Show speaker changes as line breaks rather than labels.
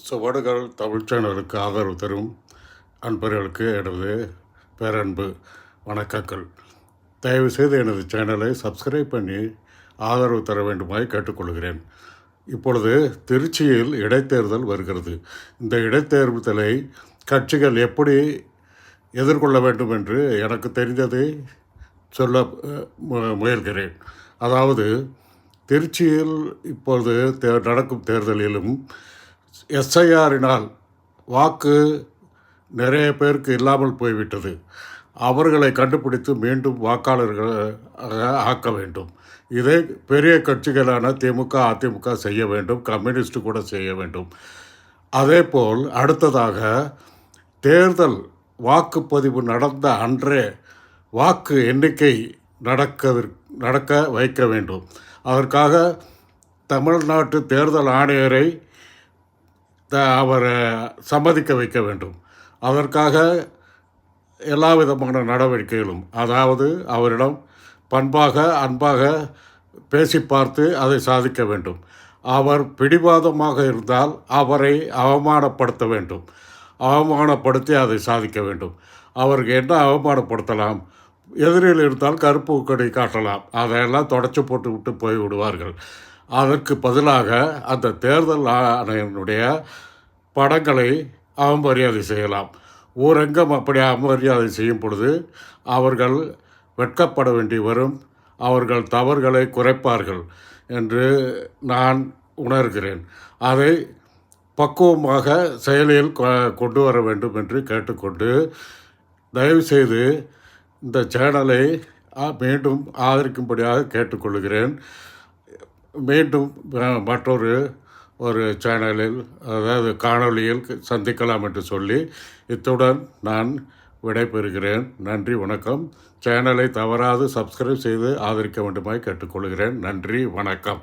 சுவடுகள் தமிழ் சேனலுக்கு ஆதரவு தரும் அன்பர்களுக்கு எனது பேரன்பு வணக்கங்கள். தயவுசெய்து எனது சேனலை சப்ஸ்கிரைப் பண்ணி ஆதரவு தர வேண்டுமாய் கேட்டுக்கொள்கிறேன். இப்பொழுது திருச்சியில் இடைத்தேர்தல் வருகிறது. இந்த இடைத்தேர்தலை கட்சிகள் எப்படி எதிர்கொள்ள வேண்டும் என்று எனக்கு தெரிந்ததை சொல்ல முயல்கிறேன். அதாவது, திருச்சியில் இப்பொழுது நடக்கும் தேர்தலிலும் எஸ்ஐஆரினால் வாக்கு நிறைய பேருக்கு இல்லாமல் போய்விட்டது. அவர்களை கண்டுபிடித்து மீண்டும் வாக்காளர்களாக ஆக்க வேண்டும். இதை பெரிய கட்சிகளான திமுக, அதிமுக செய்ய வேண்டும். கம்யூனிஸ்ட் கூட செய்ய வேண்டும். அதேபோல் அடுத்ததாக தேர்தல் வாக்குப்பதிவு நடந்த அன்றே வாக்கு எண்ணிக்கை நடக்க வைக்க வேண்டும். அதற்காக தமிழ்நாட்டு தேர்தல் ஆணையரை அவரை சம்மதிக்க வைக்க வேண்டும். அதற்காக எல்லா விதமான நடவடிக்கைகளும், அதாவது அவரிடம் பண்பாக அன்பாக பேசி பார்த்து அதை சாதிக்க வேண்டும். அவர் பிடிவாதமாக இருந்தால் அவரை அவமானப்படுத்த வேண்டும். அவமானப்படுத்தி அதை சாதிக்க வேண்டும். அவருக்கு என்ன அவமானப்படுத்தலாம்? எதிரில் இருந்தால் கருப்பு கொடி காட்டலாம். அதையெல்லாம் தொடச்சி போட்டு விட்டு போய் விடுவார்கள். அதற்கு பதிலாக அந்த தேர்தல் ஆணையனுடைய படங்களை அவமரியாதை செய்யலாம். ஊரெங்கும் அப்படி அவமரியாதை செய்யும் பொழுது அவர்கள் வெட்கப்பட வேண்டி வரும். அவர்கள் தவறுகளை குறைப்பார்கள் என்று நான் உணர்கிறேன். அதை பக்குவமாக செயலில் கொண்டு வர வேண்டும் என்று கேட்டுக்கொண்டு, தயவுசெய்து இந்த சேனலை மீண்டும் ஆதரிக்கும்படியாக கேட்டுக்கொள்கிறேன். மீண்டும் மற்றொரு சேனலில், அதாவது காணொளியில் சந்திக்கலாம் என்று சொல்லி இத்துடன் நான் விடைபெறுகிறேன். நன்றி, வணக்கம். சேனலை தவறாது சப்ஸ்கிரைப் செய்து ஆதரிக்க வேண்டுமாய் கேட்டுக்கொள்கிறேன். நன்றி, வணக்கம்.